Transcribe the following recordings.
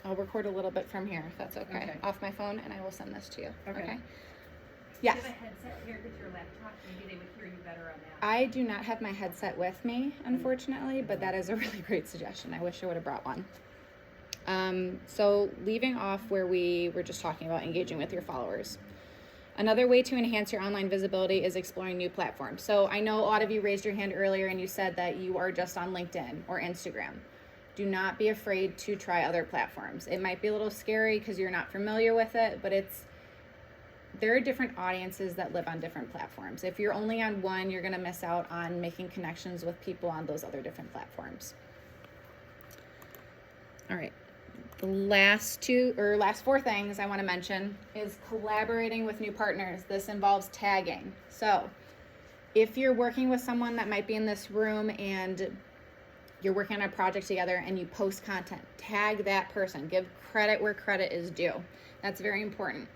I'll record a little bit from here if that's okay. Okay. Off my phone, and I will send this to you. Okay. Yes. Do you have a headset paired with your laptop? Maybe they would hear you better on that. I do not have my headset with me, unfortunately, but that is a really great suggestion. I wish I would have brought one. So leaving off where we were just talking about engaging with your followers. Another way to enhance your online visibility is exploring new platforms. So I know a lot of you raised your hand earlier and you said that you are just on LinkedIn or Instagram. Do not be afraid to try other platforms. It might be a little scary because you're not familiar with it, but there are different audiences that live on different platforms. If you're only on one, you're going to miss out on making connections with people on those other different platforms. All right. The last four things I want to mention is collaborating with new partners. This involves tagging. So if you're working with someone that might be in this room and you're working on a project together and you post content, tag that person. Give credit where credit is due. That's very important.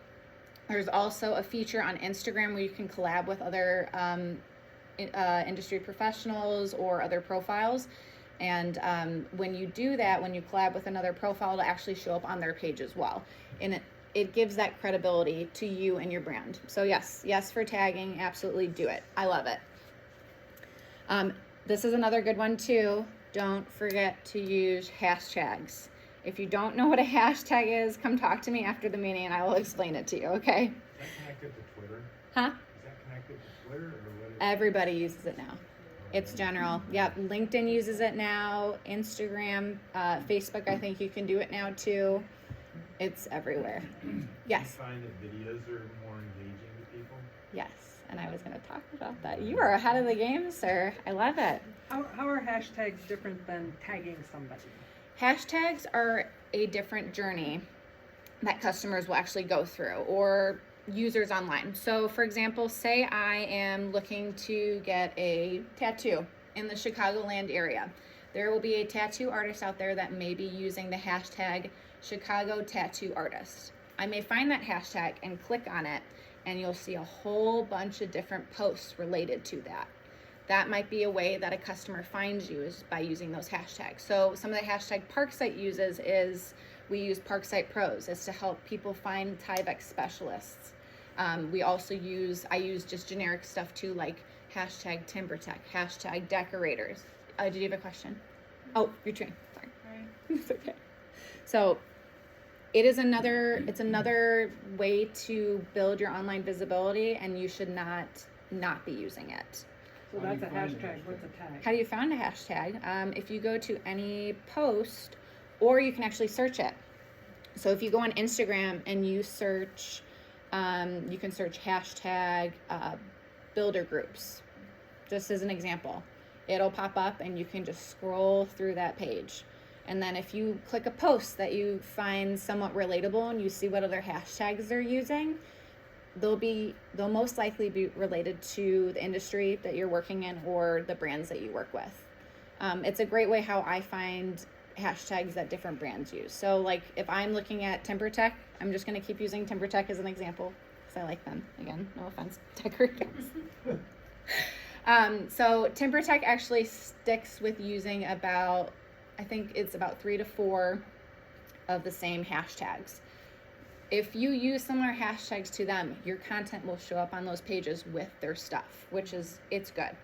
There's also a feature on Instagram where you can collab with other industry professionals or other profiles. And when you do that, when you collab with another profile, it'll actually show up on their page as well. And it gives that credibility to you and your brand. So yes for tagging, absolutely do it. I love it. This is another good one too. Don't forget to use hashtags. If you don't know what a hashtag is, come talk to me after the meeting and I will explain it to you, okay? Is that connected to Twitter? Huh? Is that connected to Twitter or what is Everybody uses it now. It's general. Yep, LinkedIn uses it now, Instagram, Facebook, I think you can do it now too. It's everywhere. Yes. Do you find that videos are more engaging to people? Yes, and I was going to talk about that. You are ahead of the game, sir. I love it. How are hashtags different than tagging somebody? Hashtags are a different journey that customers will actually go through, or users online. So for example, say I am looking to get a tattoo in the Chicagoland area. There will be a tattoo artist out there that may be using the hashtag Chicago Tattoo Artist. I may find that hashtag and click on it, and you'll see a whole bunch of different posts related to that. That might be a way that a customer finds you, is by using those hashtags. So some of the hashtag Parksite uses is, we use Parksite Pros. It's to help people find Tyvek specialists. We also I use just generic stuff too, like hashtag TimberTech, hashtag decorators. Did you have a question? Oh, your train. Sorry. It's okay. So it's another way to build your online visibility, and you should not be using it. So that's a hashtag. What's a tag? How do you find a hashtag? If you go to any post, or you can actually search it. So if you go on Instagram and you search, you can search hashtag builder groups, just as an example. It'll pop up and you can just scroll through that page. And then if you click a post that you find somewhat relatable and you see what other hashtags they're using, they'll most likely be related to the industry that you're working in or the brands that you work with. It's a great way how I find hashtags that different brands use. So like if I'm looking at TimberTech, I'm just going to keep using TimberTech as an example because I like them. Again, no offense, decorators. So TimberTech actually sticks with using about 3 to 4 of the same hashtags. If you use similar hashtags to them, your content will show up on those pages with their stuff, it's good.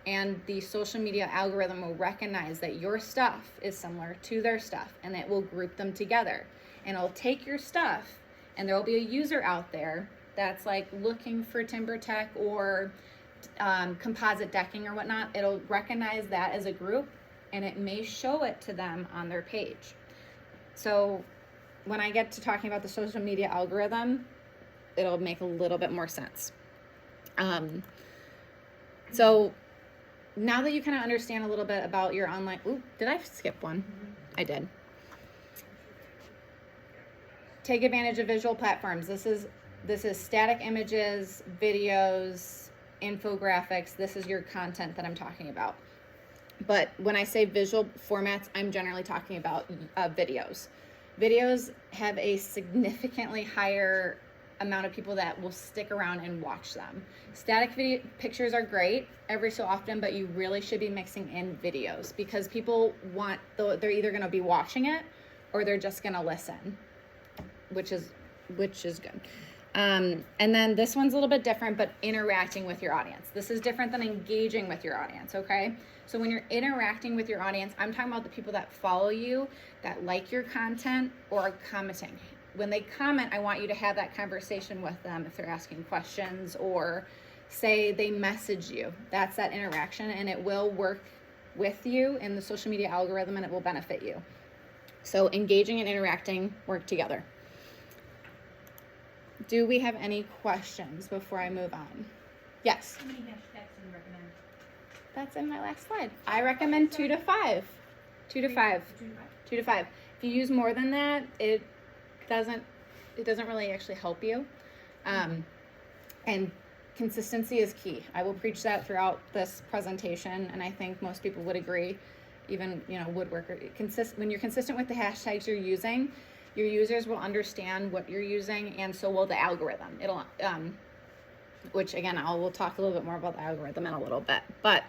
And the social media algorithm will recognize that your stuff is similar to their stuff, and it will group them together. And it'll take your stuff, and there will be a user out there that's like looking for TimberTech or composite decking or whatnot. It'll recognize that as a group, and it may show it to them on their page. So when I get to talking about the social media algorithm, it'll make a little bit more sense. So now that you kind of understand a little bit about your online, did I skip one? I did. Take advantage of visual platforms. This is static images, videos, infographics. This is your content that I'm talking about. But when I say visual formats, I'm generally talking about videos. Videos have a significantly higher amount of people that will stick around and watch them. Static video pictures are great every so often, but you really should be mixing in videos because people they're either going to be watching it or they're just gonna listen, which is good. And then this one's a little bit different, but interacting with your audience. This is different than engaging with your audience, okay? So when you're interacting with your audience, I'm talking about the people that follow you, that like your content, or are commenting. When they comment, I want you to have that conversation with them if they're asking questions, or say they message you. That's that interaction, and it will work with you in the social media algorithm, and it will benefit you. So engaging and interacting work together. Do we have any questions before I move on? Yes. How many hashtags do you recommend? That's in my last slide. I recommend 2 to 5. 2 to 5. 2 to 5. If you use more than that, it doesn't really actually help you. And consistency is key. I will preach that throughout this presentation, and I think most people would agree. Even, woodworker, when you're consistent with the hashtags you're using, your users will understand what you're using, and so will the algorithm. It'll, which again, we'll talk a little bit more about the algorithm in a little bit, but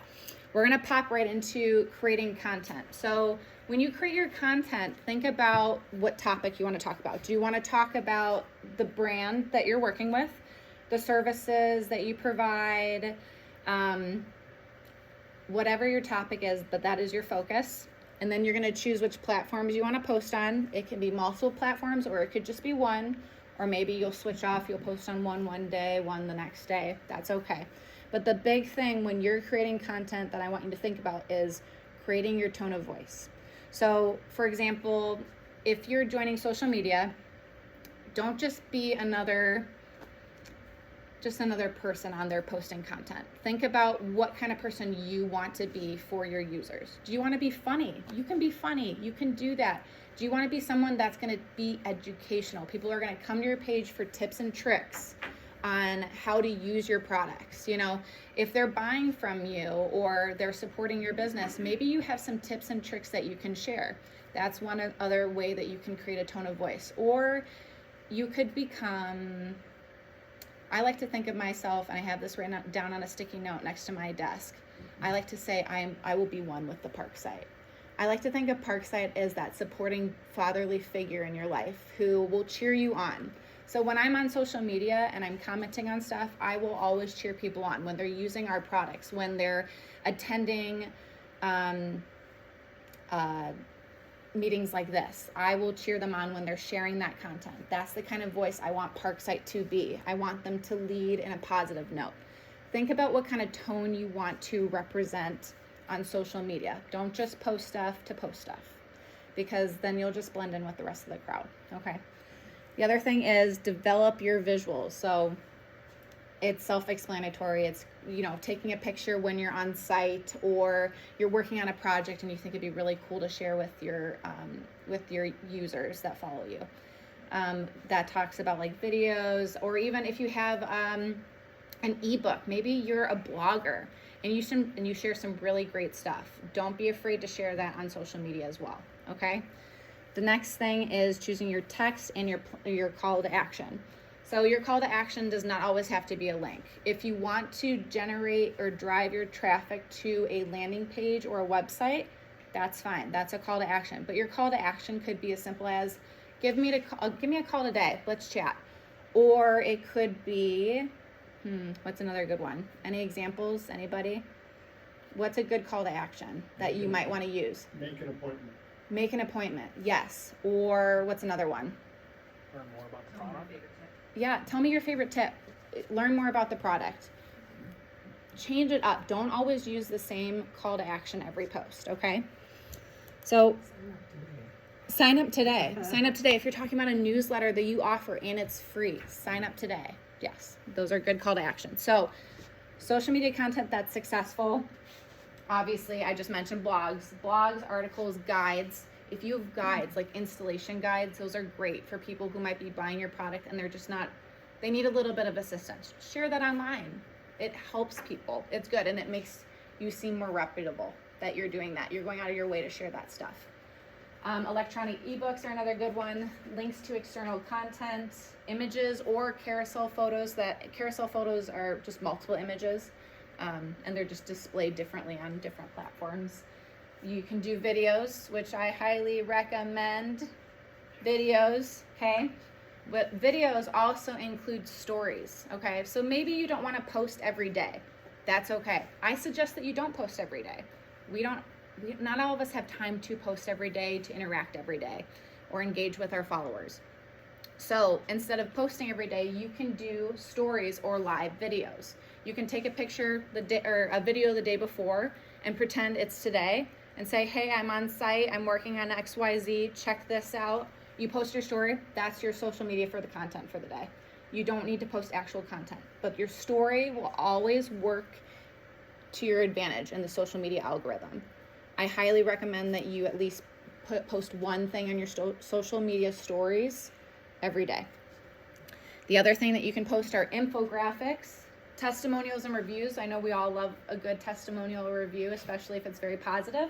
we're gonna pop right into creating content. So when you create your content, think about what topic you wanna talk about. Do you wanna talk about the brand that you're working with, the services that you provide, whatever your topic is, but that is your focus. And then you're gonna choose which platforms you wanna post on. It can be multiple platforms, or it could just be one, or maybe you'll switch off, you'll post on one day, one the next day. That's okay. But the big thing when you're creating content that I want you to think about is creating your tone of voice. So for example, if you're joining social media, don't just be another person on there posting content. Think about what kind of person you want to be for your users. Do you want to be funny? You can be funny. You can do that. Do you want to be someone that's going to be educational? People are going to come to your page for tips and tricks on how to use your products. If they're buying from you or they're supporting your business, maybe you have some tips and tricks that you can share. That's one other way that you can create a tone of voice. Or you could become, I like to think of myself, and I have this written down on a sticky note next to my desk. I like to say I will be one with the Parksite. I like to think of Parksite as that supporting fatherly figure in your life who will cheer you on. So when I'm on social media and I'm commenting on stuff, I will always cheer people on when they're using our products, when they're attending meetings like this. I will cheer them on when they're sharing that content. That's the kind of voice I want Parksite to be. I want them to lead in a positive note. Think about what kind of tone you want to represent on social media. Don't just post stuff to post stuff, because then you'll just blend in with the rest of the crowd, okay? The other thing is develop your visuals. So it's self-explanatory. It's, taking a picture when you're on site or you're working on a project and you think it'd be really cool to share with your users that follow you. That talks about like videos, or even if you have an ebook, maybe you're a blogger and you share some really great stuff. Don't be afraid to share that on social media as well, okay? The next thing is choosing your text and your call to action. So your call to action does not always have to be a link. If you want to generate or drive your traffic to a landing page or a website, that's fine. That's a call to action. But your call to action could be as simple as, give me a call today. Let's chat. Or it could be, what's another good one? Any examples? Anybody? What's a good call to action that you might want to use? Make an appointment. Make an appointment, yes. Or what's another one? Learn more about the Tell me your product. favorite tip. Yeah, tell me your favorite tip. Learn more about the product. Change it up. Don't always use the same call to action every post, okay? So sign up today. Sign up today. If you're talking about a newsletter that you offer and it's free, sign up today. Yes, those are good call to action. So social media content that's successful. Obviously, I just mentioned blogs, articles, guides. If you have guides, like installation guides, those are great for people who might be buying your product and they're just not, they need a little bit of assistance. Share that online. It helps people. It's good, and it makes you seem more reputable that you're doing that. You're going out of your way to share that stuff. Electronic ebooks are another good one. Links to external content, images or carousel photos. Carousel photos are just multiple images, and they're just displayed differently on different platforms. You can do videos, which I highly recommend. videos, okay? But videos also include stories, okay? So maybe you don't want to post every day. That's okay. I suggest that you don't post every day. Not all of us have time to post every day, to interact every day, or engage with our followers. So instead of posting every day, you can do stories or live videos. You can take a picture or a video the day before and pretend it's today and say, hey, I'm on site, I'm working on XYZ, check this out. You post your story, that's your social media for the content for the day. You don't need to post actual content, but your story will always work to your advantage in the social media algorithm. I highly recommend that you at least post one thing on your social media stories every day. The other thing that you can post are infographics, testimonials and reviews. I know we all love a good testimonial or review, especially if it's very positive.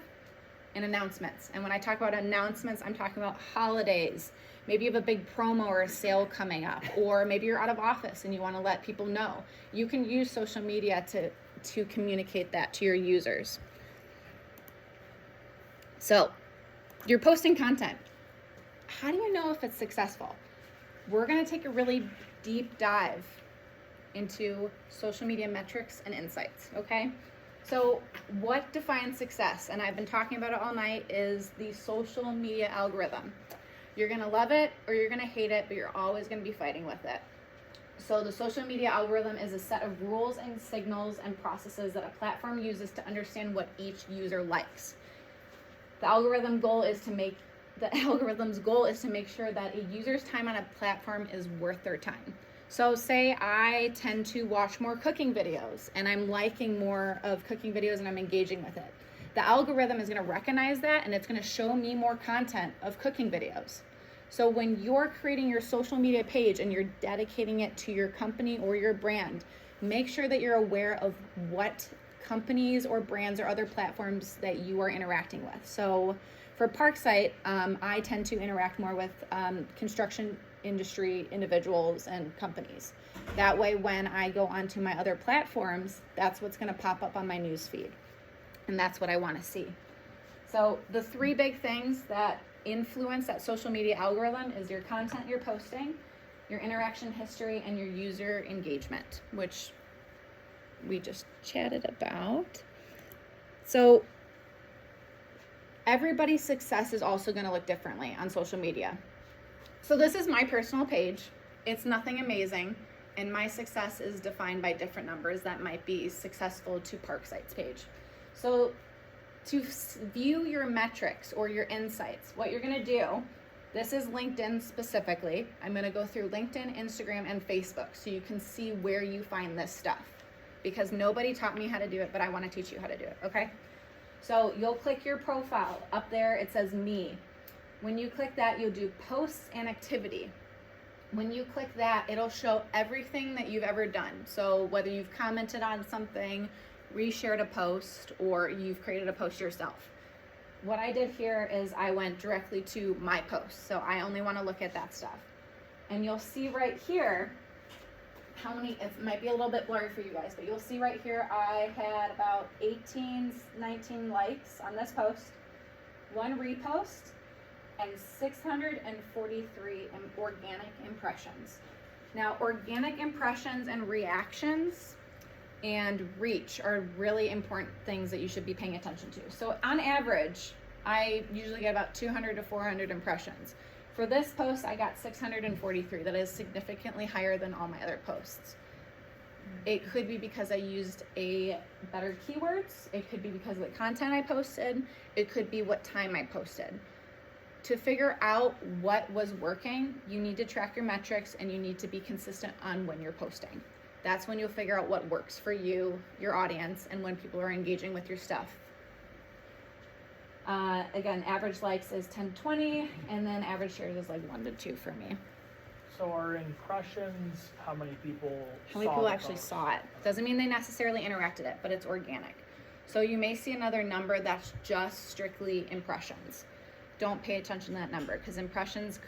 And announcements. And when I talk about announcements, I'm talking about holidays. Maybe you have a big promo or a sale coming up, or maybe you're out of office and you want to let people know. You can use social media to communicate that to your users. So you're posting content. How do you know if it's successful? We're going to take a really deep dive into social media metrics and insights, okay? So what defines success, and I've been talking about it all night, is the social media algorithm. You're going to love it or you're going to hate it, but you're always going to be fighting with it. So the social media algorithm is a set of rules and signals and processes that a platform uses to understand what each user likes. The algorithm's goal is to make sure that a user's time on a platform is worth their time. So say I tend to watch more cooking videos and I'm liking more of cooking videos and I'm engaging with it. The algorithm is going to recognize that and it's going to show me more content of cooking videos. So when you're creating your social media page and you're dedicating it to your company or your brand, make sure that you're aware of what companies or brands or other platforms that you are interacting with. So for Parksite, I tend to interact more with construction industry individuals and companies. That way, when I go onto my other platforms, that's what's going to pop up on my news feed. And that's what I want to see. So the three big things that influence that social media algorithm is your content you're posting, your interaction history, and your user engagement, which we just chatted about. So everybody's success is also going to look differently on social media. So this is my personal page. It's nothing amazing, and my success is defined by different numbers that might be successful to Parksite's page. So to view your metrics or your insights, what you're going to do, this is LinkedIn specifically. I'm going to go through LinkedIn, Instagram, and Facebook so you can see where you find this stuff, because nobody taught me how to do it, but I want to teach you how to do it, okay? So you'll click your profile. Up there it says me. When you click that, you'll do posts and activity. When you click that, it'll show everything that you've ever done. So whether you've commented on something, reshared a post, or you've created a post yourself. What I did here is I went directly to my post. So I only want to look at that stuff. And you'll see right here how many, it might be a little bit blurry for you guys, but you'll see right here I had about 19 likes on this post, 1 repost, and 643 organic impressions. Now, organic impressions and reactions and reach are really important things that you should be paying attention to. So on average, I usually get about 200 to 400 impressions. For this post, I got 643. That is significantly higher than all my other posts. It could be because I used better keywords. It could be because of the content I posted. It could be what time I posted. To figure out what was working, you need to track your metrics and you need to be consistent on when you're posting. That's when you'll figure out what works for you, your audience, and when people are engaging with your stuff. Again, average likes is 10 to 20, and then average shares is like 1 to 2 for me. So our impressions, how many people Actually saw it? Doesn't mean they necessarily interacted it, but it's organic. So you may see another number that's just strictly impressions. Don't pay attention to that number, because impressions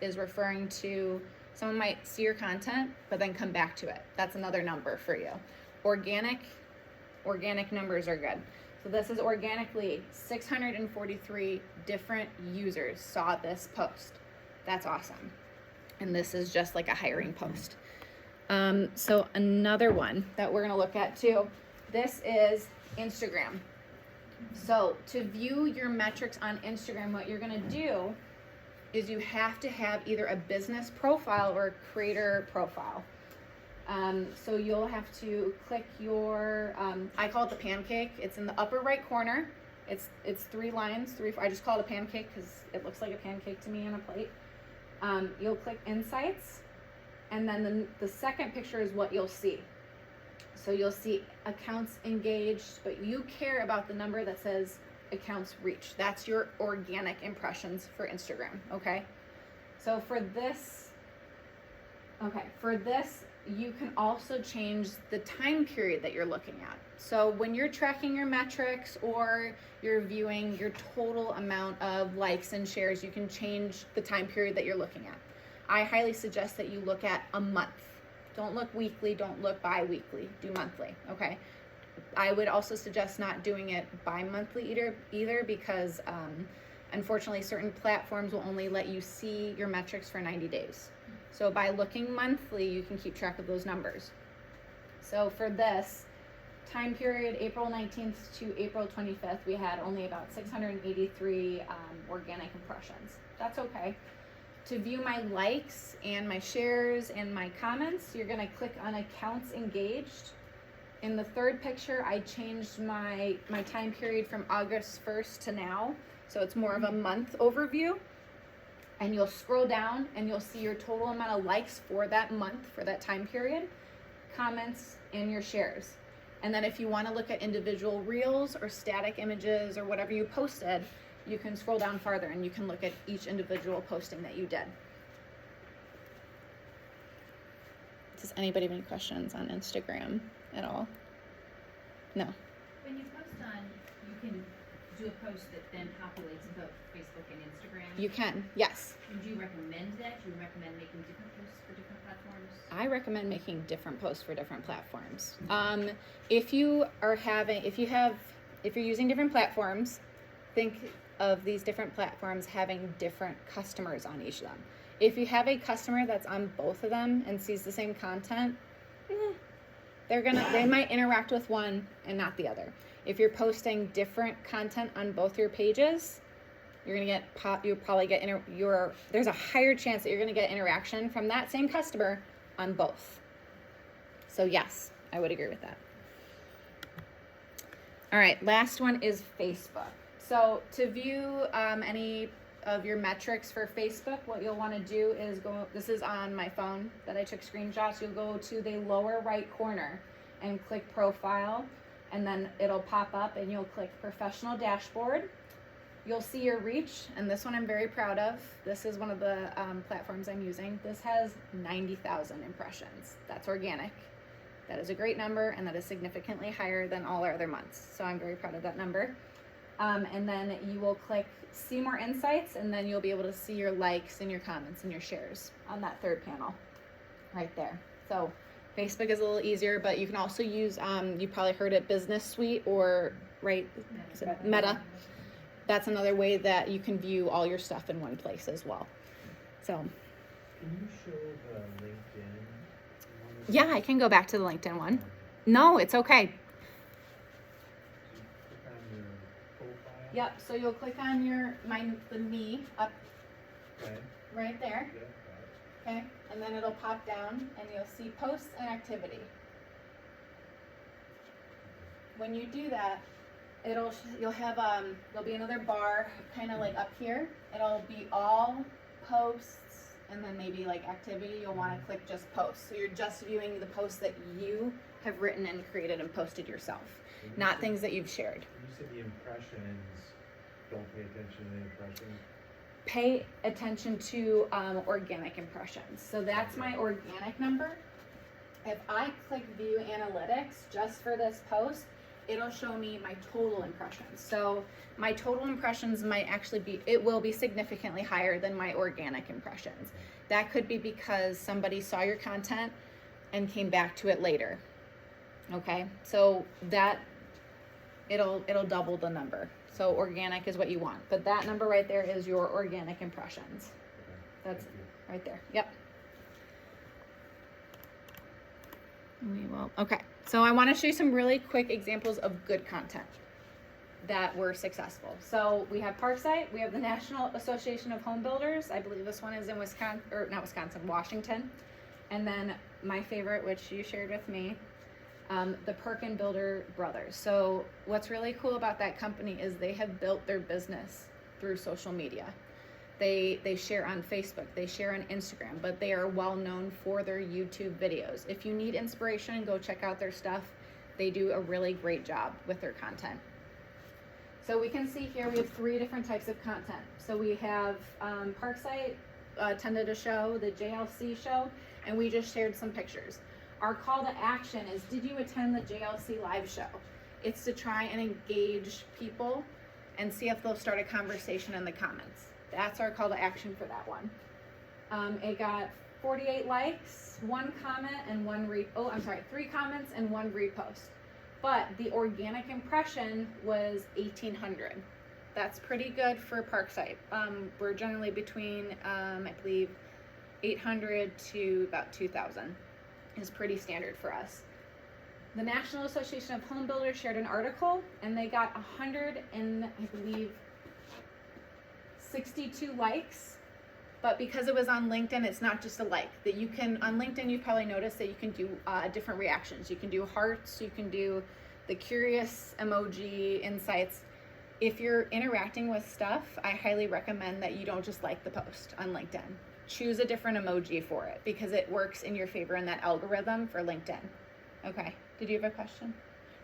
is referring to someone might see your content but then come back to it. That's another number for you. Organic numbers are good. So this is organically 643 different users saw this post. That's awesome. And this is just like a hiring post. So another one that we're gonna look at too, this is Instagram. So to view your metrics on Instagram, what you're gonna do is you have to have either a business profile or a creator profile. So you'll have to click your, I call it the pancake. It's in the upper right corner. It's 3 lines, I just call it a pancake because it looks like a pancake to me on a plate. You'll click insights, and then the second picture is what you'll see. So you'll see accounts engaged, but you care about the number that says accounts reached. That's your organic impressions for Instagram, okay? So for this, you can also change the time period that you're looking at. So when you're tracking your metrics or you're viewing your total amount of likes and shares, you can change the time period that you're looking at. I highly suggest that you look at a month. Don't look weekly, don't look bi-weekly, do monthly, okay? I would also suggest not doing it bi-monthly either because unfortunately certain platforms will only let you see your metrics for 90 days. So by looking monthly, you can keep track of those numbers. So for this time period, April 19th to April 25th, we had only about 683 organic impressions. That's okay. To view my likes and my shares and my comments, you're gonna click on accounts engaged. In the third picture, I changed my time period from August 1st to now. So it's more of a month overview. And you'll scroll down and you'll see your total amount of likes for that month, for that time period, comments, and your shares. And then if you want to look at individual reels or static images or whatever you posted, you can scroll down farther and you can look at each individual posting that you did. Does anybody have any questions on Instagram at all? No. When you post on, you can do a post that then populates both Facebook and Instagram. You can, yes. Would you recommend that? Do you recommend making different posts for different platforms? I recommend making different posts for different platforms. If you're using different platforms, think of these different platforms having different customers on each of them. If you have a customer that's on both of them and sees the same content, they might interact with one and not the other. If you're posting different content on both your pages, there's a higher chance that you're gonna get interaction from that same customer on both. So yes, I would agree with that. All right, last one is Facebook. So to view any of your metrics for Facebook, what you'll want to do is this is on my phone that I took screenshots. You'll go to the lower right corner and click profile, and then it'll pop up and you'll click professional dashboard. You'll see your reach, and this one I'm very proud of. This is one of the platforms I'm using. This has 90,000 impressions. That's organic. That is a great number, and that is significantly higher than all our other months. So I'm very proud of that number. And then you will click see more insights, and then you'll be able to see your likes and your comments and your shares on that third panel right there. So Facebook is a little easier, but you can also use, you probably heard it, Business Suite or Meta. That's another way that you can view all your stuff in one place as well. So. Can you show the LinkedIn one? Yeah, I can go back to the LinkedIn one. No, it's okay. Click on your profile. Yep, so you'll click on the me up Okay. right there, Yeah, got it. okay? And then it'll pop down and you'll see posts and activity. When you do that, you'll have there'll be another bar kind of like up here. It'll be all posts and then maybe like activity. You'll want to click just posts. So you're just viewing the posts that you have written and created and posted yourself, When you not said- things that you've shared. when you said the impressions, don't pay attention to the impressions. Pay attention to organic impressions. So that's my organic number. If I click view analytics just for this post, it'll show me my total impressions. So my total impressions it will be significantly higher than my organic impressions. That could be because somebody saw your content and came back to it later. Okay, so it'll double the number. So organic is what you want. But that number right there is your organic impressions. Okay, That's thank you. right there. Yep. We will. Okay. So I want to show you some really quick examples of good content that were successful. So we have Parksite. We have the National Association of Home Builders. I believe this one is in Wisconsin, or not Wisconsin, Washington. And then my favorite, which you shared with me, the Perkin Builder Brothers. So what's really cool about that company is they have built their business through social media. They share on Facebook, they share on Instagram, but they are well known for their YouTube videos. If you need inspiration, go check out their stuff. They do a really great job with their content. So we can see here we have 3 different types of content. So we have Parksite attended a show, the JLC show, and we just shared some pictures. Our call to action is, did you attend the JLC live show? It's to try and engage people and see if they'll start a conversation in the comments. That's our call to action for that one. It got 48 likes, 1 comment, and 3 comments and 1 repost. But the organic impression was 1,800. That's pretty good for Parksite. We're generally between, I believe, 800 to about 2,000 is pretty standard for us. The National Association of Home Builders shared an article, and they got 100 and I believe 62 likes. But because it was on LinkedIn, it's not just a like. That you can, on LinkedIn, you've probably noticed that you can do different reactions. You can do hearts, you can do the curious emoji, insights. If you're interacting with stuff, I highly recommend that you don't just like the post on LinkedIn. Choose a different emoji for it because it works in your favor in that algorithm for LinkedIn. Okay, did you have a question?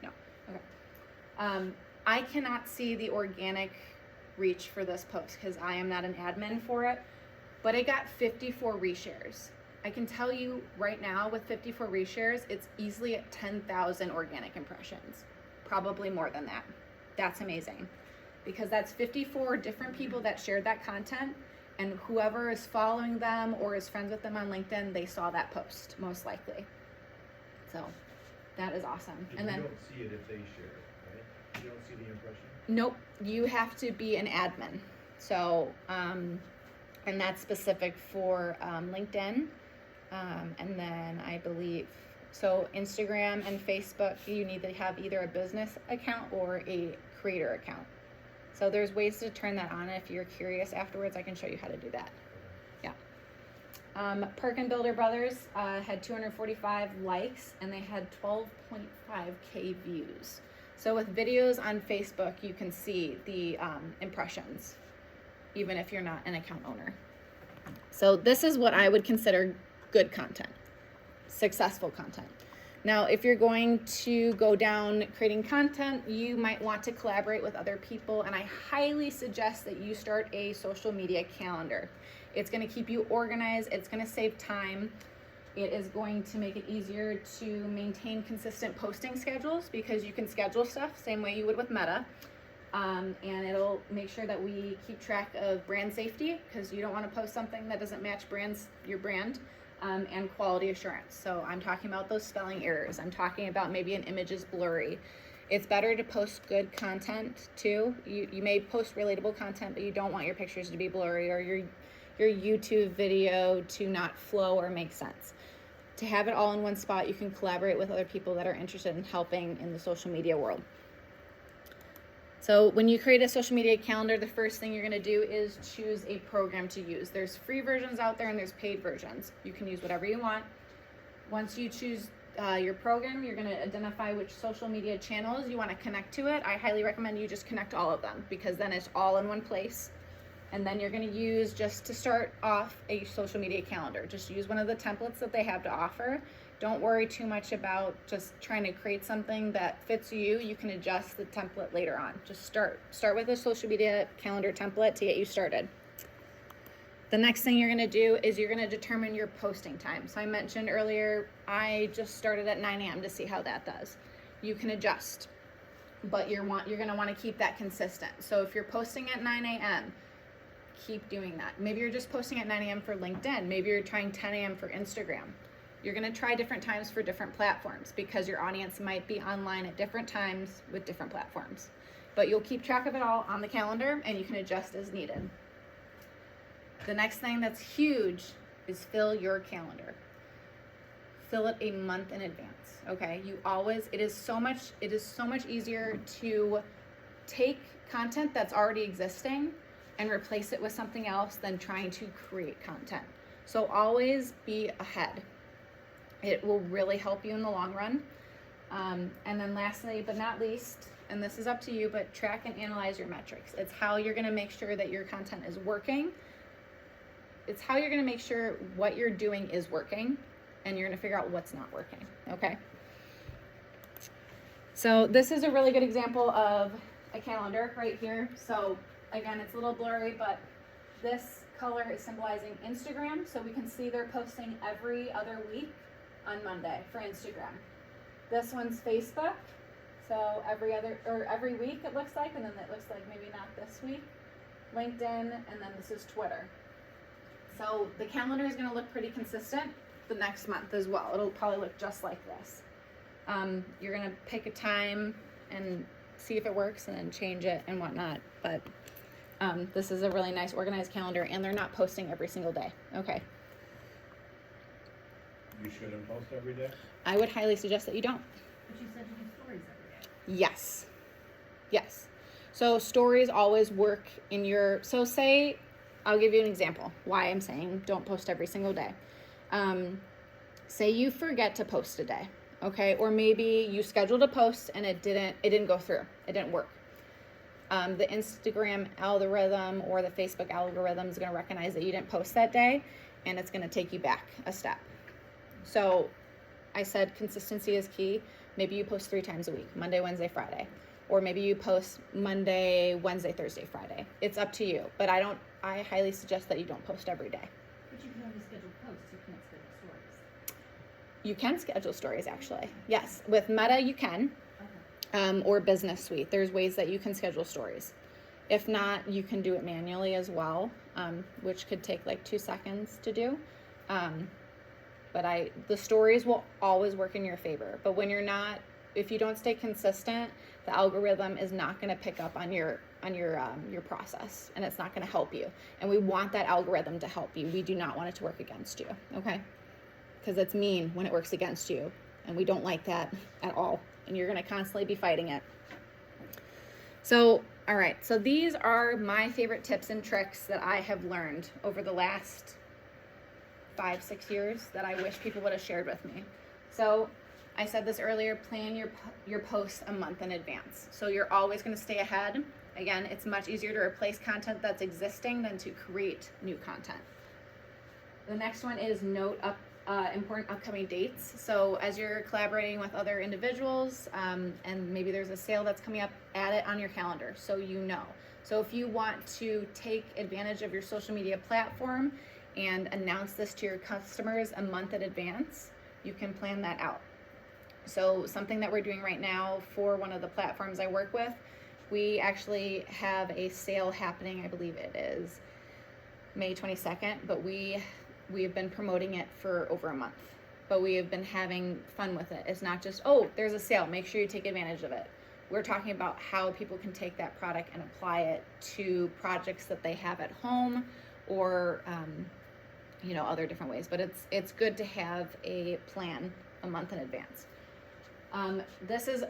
No, okay. I cannot see the organic reach for this post because I am not an admin for it, but it got 54 reshares. I can tell you right now with 54 reshares, it's easily at 10,000 organic impressions, probably more than that. That's amazing because that's 54 different people that shared that content, and whoever is following them or is friends with them on LinkedIn, they saw that post most likely. So that is awesome. But And you then don't see it if they share it, right? You don't see the impression? nope, you have to be an admin. So, and that's specific for LinkedIn. And then I believe, so Instagram and Facebook, you need to have either a business account or a creator account. So there's ways to turn that on. If you're curious afterwards, I can show you how to do that. Yeah. Perkin Builder Brothers had 245 likes and they had 12.5K views. So with videos on Facebook, you can see the impressions, even if you're not an account owner. So this is what I would consider good content, successful content. Now, if you're going to go down creating content, you might want to collaborate with other people, and I highly suggest that you start a social media calendar. It's going to keep you organized, it's going to save time, it is going to make it easier to maintain consistent posting schedules because you can schedule stuff same way you would with Meta. And it'll make sure that we keep track of brand safety because you don't want to post something that doesn't match your brand. And quality assurance. So I'm talking about those spelling errors. I'm talking about maybe an image is blurry. It's better to post good content too. You may post relatable content, but you don't want your pictures to be blurry or your YouTube video to not flow or make sense. To have it all in one spot, you can collaborate with other people that are interested in helping in the social media world. So when you create a social media calendar, the first thing you're going to do is choose a program to use. There's free versions out there and there's paid versions. You can use whatever you want. Once you choose your program, you're going to identify which social media channels you want to connect to it. I highly recommend you just connect all of them because then it's all in one place. And then you're going to use, just to start off, a social media calendar. Just use one of the templates that they have to offer. Don't worry too much about just trying to create something that fits you. You can adjust the template later on. Just start with a social media calendar template to get you started. The next thing you're going to do is you're going to determine your posting time. So I mentioned earlier, I just started at 9 a.m. to see how that does. You can adjust, but you're going to want to keep that consistent. So if you're posting at 9 a.m., keep doing that. Maybe you're just posting at 9 a.m. for LinkedIn. Maybe you're trying 10 a.m. for Instagram. You're going to try different times for different platforms because your audience might be online at different times with different platforms. But you'll keep track of it all on the calendar and you can adjust as needed. The next thing that's huge is fill your calendar. Fill it a month in advance. Okay? It is so much easier to take content that's already existing and replace it with something else than trying to create content. So always be ahead. It will really help you in the long run. And then lastly, but not least, and this is up to you, but track and analyze your metrics. It's how you're gonna make sure that your content is working. It's how you're gonna make sure what you're doing is working, and you're gonna figure out what's not working, okay? So this is a really good example of a calendar right here. So again, it's a little blurry, but this color is symbolizing Instagram. So we can see they're posting every other week on Monday for Instagram. This one's Facebook. So every week it looks like, and then it looks like maybe not this week. LinkedIn, and then this is Twitter. So the calendar is gonna look pretty consistent the next month as well. It'll probably look just like this. You're gonna pick a time and see if it works and then change it and whatnot. But this is a really nice organized calendar, and they're not posting every single day. Okay. You shouldn't post every day? I would highly suggest that you don't. But you said you do stories every day. Yes. Yes. So stories always work in your, so say, I'll give you an example why I'm saying don't post every single day. Say you forget to post a day, okay? Or maybe you scheduled a post and it didn't go through. It didn't work. The Instagram algorithm or the Facebook algorithm is going to recognize that you didn't post that day, and it's going to take you back a step. So I said consistency is key. Maybe you post 3 times a week, Monday, Wednesday, Friday. Or maybe you post Monday, Wednesday, Thursday, Friday. It's up to you. But I highly suggest that you don't post every day. But you can only schedule posts, you can't schedule stories. You can schedule stories, actually. Yes, with Meta you can, Okay. or Business Suite. There's ways that you can schedule stories. If not, you can do it manually as well, which could take like 2 seconds to do. But the stories will always work in your favor. But when if you don't stay consistent, the algorithm is not going to pick up on your process, and it's not going to help you. And we want that algorithm to help you. We do not want it to work against you, okay? Because it's mean when it works against you, and we don't like that at all. And you're going to constantly be fighting it. So, all right. So these are my favorite tips and tricks that I have learned over the last 5-6 years that I wish people would have shared with me. So I said this earlier, plan your posts a month in advance. So you're always going to stay ahead. Again, it's much easier to replace content that's existing than to create new content. The next one is note important upcoming dates. So as you're collaborating with other individuals, and maybe there's a sale that's coming up, add it on your calendar so you know. So if you want to take advantage of your social media platform and announce this to your customers a month in advance, you can plan that out. So something that we're doing right now for one of the platforms I work with, we actually have a sale happening, I believe it is May 22nd, but we have been promoting it for over a month. But we have been having fun with it. It's not just, oh, there's a sale, make sure you take advantage of it. We're talking about how people can take that product and apply it to projects that they have at home, or other different ways. But it's good to have a plan a month in advance. This is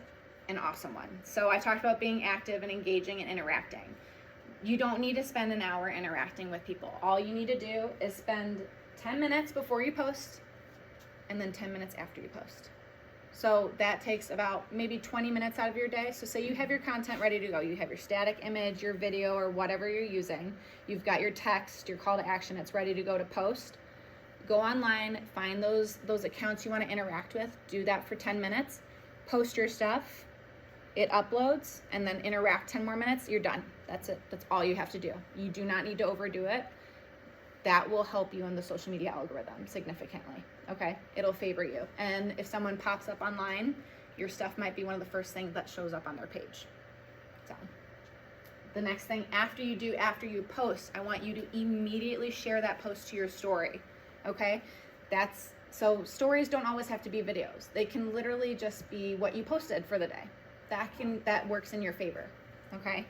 an awesome one. So I talked about being active and engaging and interacting. You don't need to spend an hour interacting with people. All you need to do is spend 10 minutes before you post and then 10 minutes after you post. So that takes about maybe 20 minutes out of your day. So say you have your content ready to go. You have your static image, your video, or whatever you're using. You've got your text, your call to action. It's ready to go to post. Go online, find those accounts you want to interact with. Do that for 10 minutes. Post your stuff. It uploads, and then interact 10 more minutes. You're done. That's it. That's all you have to do. You do not need to overdo it. That will help you in the social media algorithm significantly. Okay, it'll favor you. And if someone pops up online, your stuff might be one of the first things that shows up on their page. So the next thing after you post, I want you to immediately share that post to your story. Okay, that's So stories don't always have to be videos. They can literally just be what you posted for the day. That works in your favor. Okay.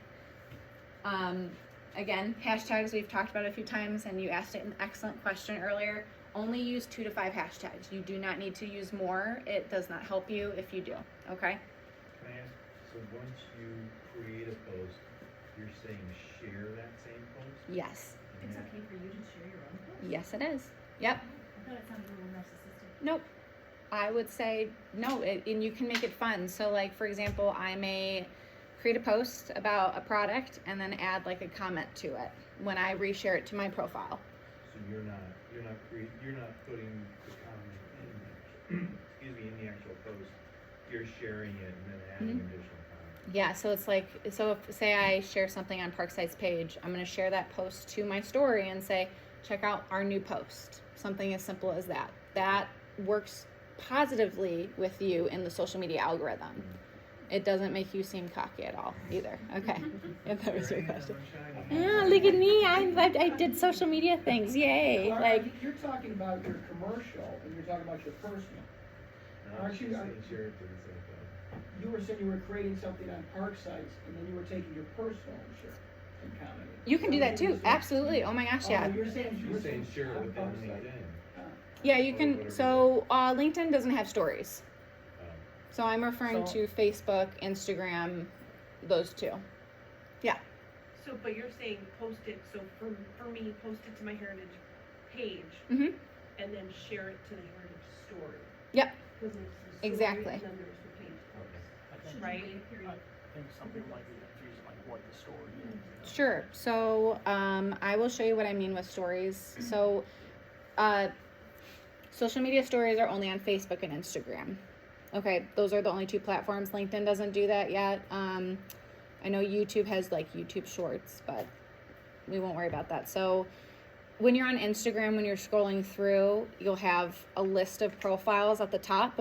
Again, hashtags we've talked about a few times, and you asked it an excellent question earlier. Only use 2 to 5 hashtags. You do not need to use more. It does not help you if you do. Okay. Can I ask, so once you create a post, you're saying share that same post? Yes. And It's that- okay for you to share your own post. Yes, it is. Yep. I thought it sounded a little narcissistic. Nope. I would say no, and you can make it fun. So, like, for example, I may create a post about a product and then add like a comment to it when I reshare it to my profile. So you're not putting the comment in the actual post. You're sharing it and then adding Mhm. additional comment. Yeah, so it's like, so if, say I share something on Parkside's page, I'm going to share that post to my story and say, check out our new post. Something as simple as that. That works positively with you in the social media algorithm. It doesn't make you seem cocky at all either. Okay. If that was your question. Ah, look at me. I did social media things. Yay. Well, Like, you're talking about your commercial and you're talking about your personal. Aren't you- Saying share it to the same post. You were saying you were creating something on park sites and then you were taking your personal and share and commenting. you can do that too. Absolutely. Oh my gosh, yeah. Oh, you're saying Share it on within Parkside. LinkedIn. Yeah, you can. So, LinkedIn doesn't have stories. So I'm referring So- to Facebook, Instagram, those two. So, but you're saying post it, so for me, post it to my Heritage page Mm-hmm. and then share it to the Heritage story. Yep. Because there's the story Exactly. and then there's the page post. I think, Should Right. you wait a period? I think some people might be confused, like what the story is. you know? Sure. So I will show you what I mean with stories. So social media stories are only on Facebook and Instagram. Okay, those are the only 2 platforms. LinkedIn doesn't do that yet. I know YouTube has like YouTube Shorts, but we won't worry about that. So when you're on Instagram, when you're scrolling through, you'll have a list of profiles at the top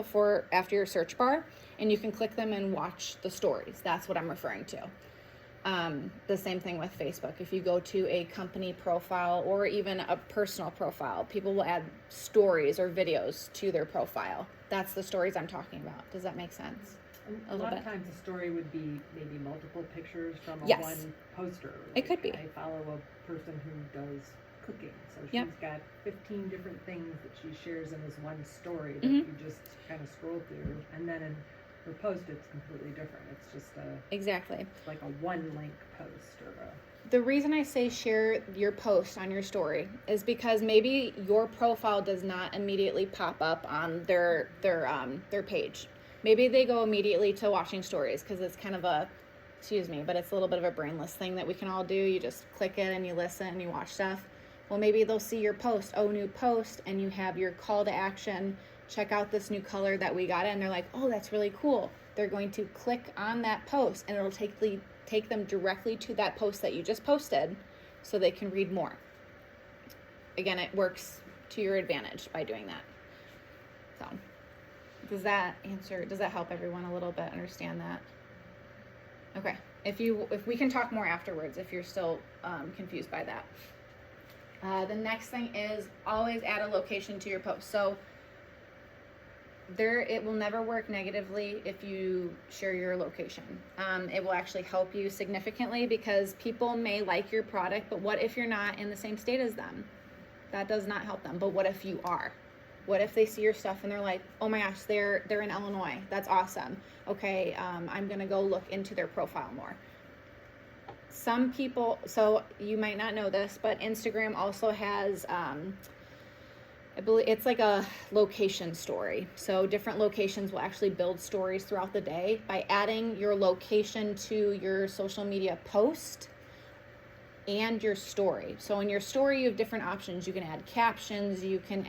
after your search bar, and you can click them and watch the stories. That's what I'm referring to. The same thing with Facebook. If you go to a company profile or even a personal profile, people will add stories or videos to their profile. That's the stories I'm talking about. Does that make sense? A little lot bit. of times the story would be maybe multiple pictures from a Yes. one poster. It could be. I follow a person who does cooking, so Yep. she's got 15 different things that she shares in this one story that Mhm. you just kind of scroll through, and then in her post it's completely different. It's just Exactly. like a one link post or a. The reason I say share your post on your story is because maybe your profile does not immediately pop up on their page. Maybe they go immediately to watching stories because it's kind of but it's a little bit of a brainless thing that we can all do. You just click it and you listen and you watch stuff. Well, maybe they'll see your post, new post, and you have your call to action. Check out this new color that we got, and they're like, oh, that's really cool. They're going to click on that post, and it'll take them directly to that post that you just posted so they can read more. Again, it works to your advantage by doing that. So, does that help everyone a little bit understand that? Okay. If we can talk more afterwards if you're still confused by that. The next thing is always add a location to your post. So it will never work negatively if you share your location. It will actually help you significantly because people may like your product, but what if you're not in the same state as them? That does not help them. But what if you are? What if they see your stuff and they're like, oh my gosh, they're in Illinois. That's awesome. Okay, I'm gonna go look into their profile more. Some people, so you might not know this, but Instagram also has, I believe it's like a location story. So different locations will actually build stories throughout the day by adding your location to your social media post and your story. So in your story, you have different options. You can add captions, you can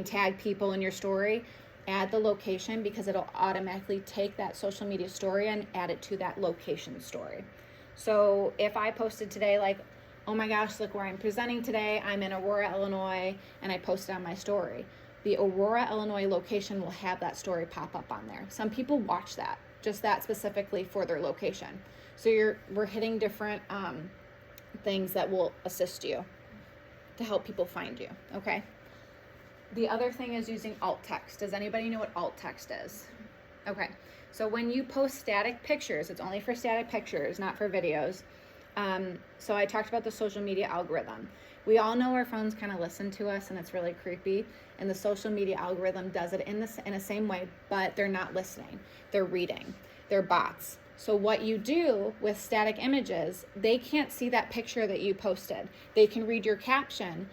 tag people in your story, add the location because it'll automatically take that social media story and add it to that location story. So if I posted today, like, oh my gosh, look where I'm presenting today. I'm in Aurora, Illinois, and I posted on my story. The Aurora, Illinois location will have that story pop up on there. Some people watch that, just that specifically for their location. So we're hitting different things that will assist you to help people find you, okay? The other thing is using alt text. Does anybody know what alt text is? Okay, so when you post static pictures, it's only for static pictures, not for videos. So I talked about the social media algorithm. We all know our phones kind of listen to us, and it's really creepy. And the social media algorithm does it in the same way, but they're not listening. They're reading. They're bots. So what you do with static images, they can't see that picture that you posted. They can read your caption,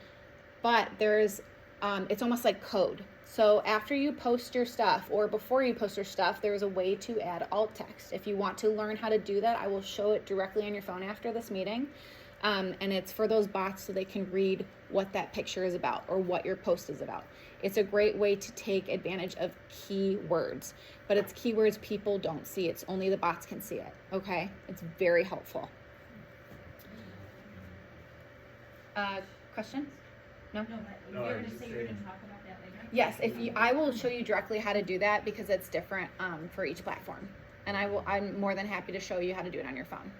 but there's it's almost like code. So after you post your stuff or before you post your stuff, there's a way to add alt text. If you want to learn how to do that, I will show it directly on your phone after this meeting. And it's for those bots so they can read what that picture is about or what your post is about. It's a great way to take advantage of keywords, but it's keywords people don't see. It's only the bots can see it, okay? It's very helpful. Questions? No? No, but No, you I were was gonna just say you were gonna saying- talk about that later? Yes, I will show you directly how to do that because it's different for each platform. And I'm more than happy to show you how to do it on your phone.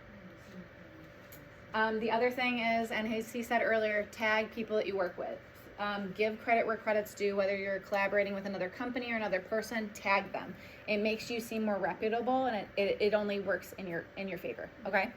The other thing is, and as he said earlier, tag people that you work with. Give credit where credit's due, whether you're collaborating with another company or another person, tag them. It makes you seem more reputable, and it only works in your favor, okay?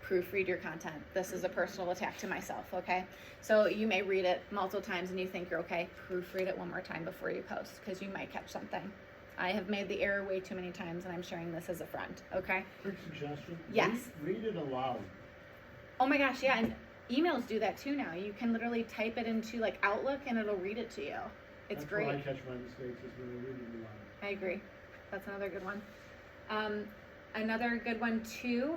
Proofread your content. This is a personal attack to myself, okay? So you may read it multiple times and you think you're okay. Proofread it one more time before you post because you might catch something. I have made the error way too many times and I'm sharing this as a friend, okay? Quick suggestion. Yes. Read it aloud. Oh my gosh, yeah, and emails do that too now. You can literally type it into like Outlook and it'll read it to you. It's That's great. where I catch my mistakes is when I read it aloud. I agree. That's another good one. Another good one too.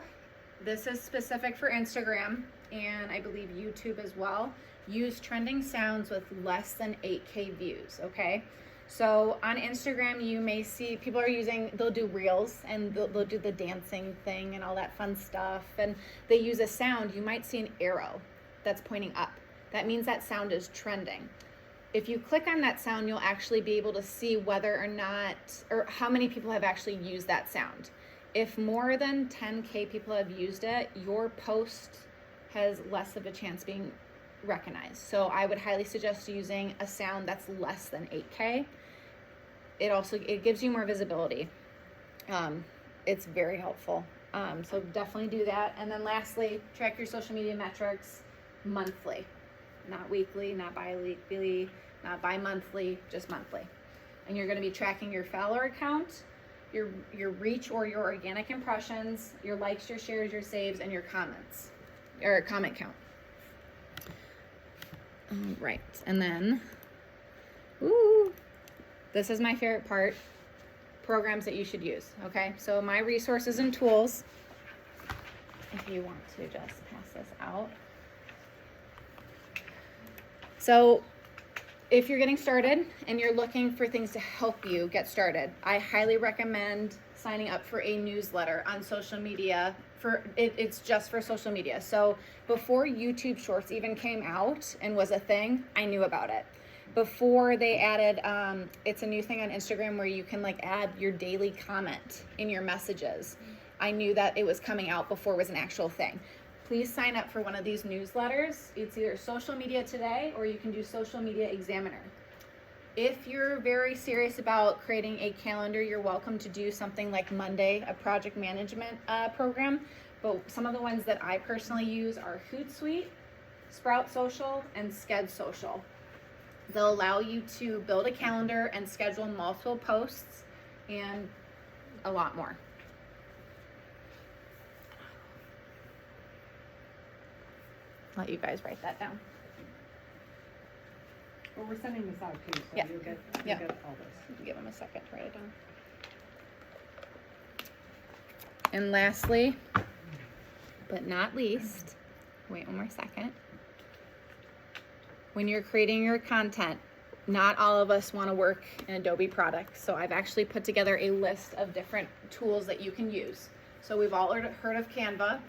This is specific for Instagram and I believe YouTube as well. Use trending sounds with less than 8K views, okay? So on Instagram, you may see people they'll do reels and they'll do the dancing thing and all that fun stuff. And they use a sound. You might see an arrow that's pointing up. That means that sound is trending. If you click on that sound, you'll actually be able to see whether or not, or how many people have actually used that sound. If more than 10K people have used it, your post has less of a chance being recognized. So I would highly suggest using a sound that's less than 8K. It gives you more visibility. It's very helpful. So definitely do that. And then lastly, track your social media metrics monthly, not weekly, not bi-weekly, not bi-monthly, just monthly. And you're going to be tracking your follower count, your reach or your organic impressions, your likes, your shares, your saves, and your comments, or comment count. Right, and then, this is my favorite part, programs that you should use, okay? So my resources and tools, if you want to just pass this out. So if you're getting started and you're looking for things to help you get started, I highly recommend signing up for a newsletter on social media. It's just for social media. So before YouTube Shorts even came out and was a thing, I knew about it. Before they added, it's a new thing on Instagram where you can like add your daily comment in your messages. I knew that it was coming out before it was an actual thing. Please sign up for one of these newsletters. It's either Social Media Today or you can do Social Media Examiner. If you're very serious about creating a calendar, you're welcome to do something like Monday, a project management program. But some of the ones that I personally use are Hootsuite, Sprout Social, and Sked Social. They'll allow you to build a calendar and schedule multiple posts and a lot more. Let you guys write that down. Well, we're sending this out too, so Yeah. you'll get Yeah. all this. Give them a second to write it down. And lastly, but not least, wait one more second. When you're creating your content, not all of us want to work in Adobe products. So I've actually put together a list of different tools that you can use. So we've all heard of Canva.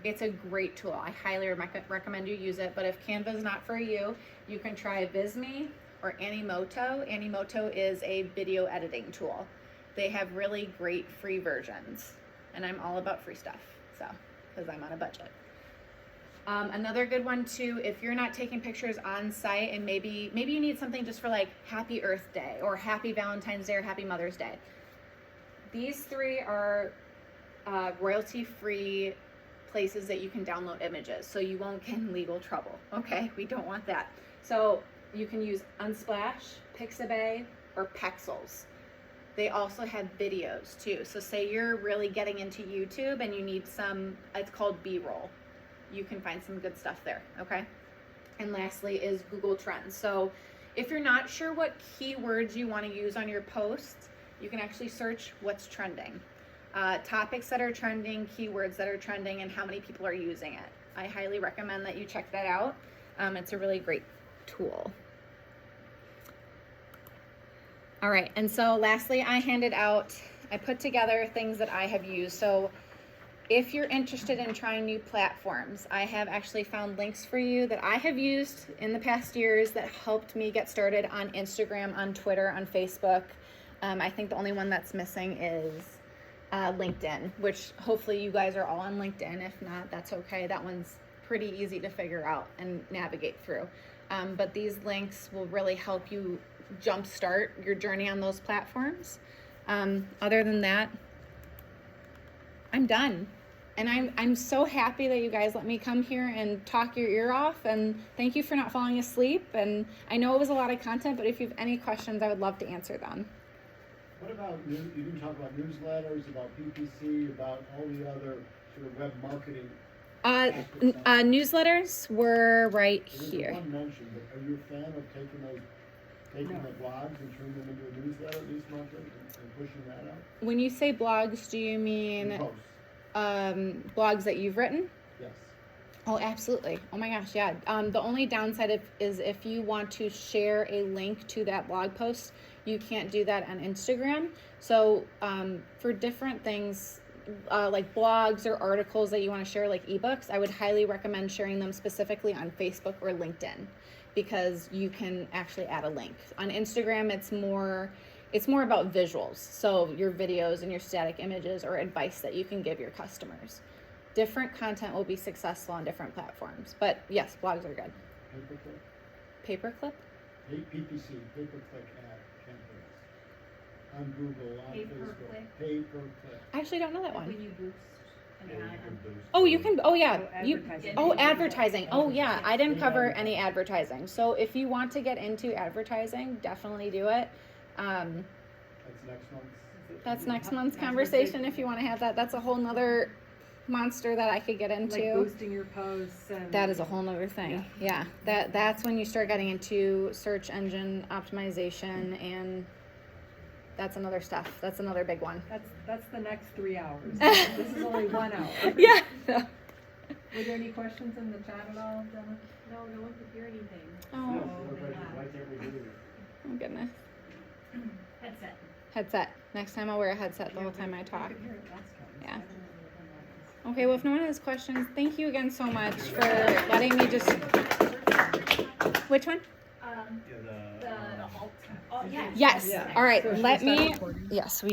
It's a great tool. I highly recommend you use it. But if Canva is not for you, you can try Visme or Animoto. Animoto is a video editing tool. They have really great free versions. And I'm all about free stuff, so, because I'm on a budget. Another good one too, if you're not taking pictures on site and maybe you need something just for like Happy Earth Day or Happy Valentine's Day or Happy Mother's Day. These three are royalty-free places that you can download images, so you won't get in legal trouble. Okay, we don't want that. So you can use Unsplash, Pixabay, or Pexels. They also have videos too. So say you're really getting into YouTube and you need some, it's called B-roll. You can find some good stuff there, okay? And lastly is Google Trends. So if you're not sure what keywords you want to use on your posts, you can actually search what's trending. Topics that are trending, keywords that are trending, and how many people are using it. I highly recommend that you check that out. It's a really great tool. All right, and so lastly, I put together things that I have used. So if you're interested in trying new platforms, I have actually found links for you that I have used in the past years that helped me get started on Instagram, on Twitter, on Facebook. I think the only one that's missing is LinkedIn, which hopefully you guys are all on LinkedIn. If not, that's okay. That one's pretty easy to figure out and navigate through. But these links will really help you jumpstart your journey on those platforms. Other than that, I'm done. And I'm so happy that you guys let me come here and talk your ear off, and thank you for not falling asleep. And I know it was a lot of content, but if you have any questions, I would love to answer them. What about, you didn't talk about newsletters, about PPC, about all the other sort of web marketing? Newsletters were right There was here. one mentioned, but are you a fan of taking the blogs and turning them into a newsletter at least monthly and pushing that out? When you say blogs, do you mean Posts, blogs that you've written? yes. Oh, absolutely. Oh my gosh, yeah. The only downside is if you want to share a link to that blog post, you can't do that on Instagram. So for different things, like blogs or articles that you want to share, like ebooks, I would highly recommend sharing them specifically on Facebook or LinkedIn, because you can actually add a link. On Instagram, it's more about visuals, so your videos and your static images or advice that you can give your customers. Different content will be successful on different platforms, but yes, blogs are good. Pay-per-click? Paperclip? PPC, pay-per-click ad campaigns. On Google, on Facebook. Pay-per-click? Pay-per-click. I actually don't know that one. When you boost an Yeah, you ad. can boost Oh, you the- can. Oh, yeah. So You. advertising. Oh, advertising. Oh, yeah. I didn't cover Advertising. any advertising. So if you want to get into advertising, definitely do it. That's next month. That's next month's conversation. If you want to have that, that's a whole nother monster that I could get Like into. boosting your posts and. That is a whole nother thing. Yeah. That's when you start getting into search engine optimization, and that's another stuff. That's another big one. That's the next 3 hours. This is only 1 hour. Yeah. Were there any questions in the chat at all, Jenna? No, no one could hear anything. Oh, Yes, why can't we do that? oh goodness. Headset. Headset. Next time I'll wear a headset the whole time I talk. I could hear it last time. Yeah. I don't know what happened. Okay, well, if no one has questions, thank you again so much for letting me just. Which one? Yeah, The alt. Oh, yes. Yes. Yeah. All right. So should we Let start me. recording? Yes, we.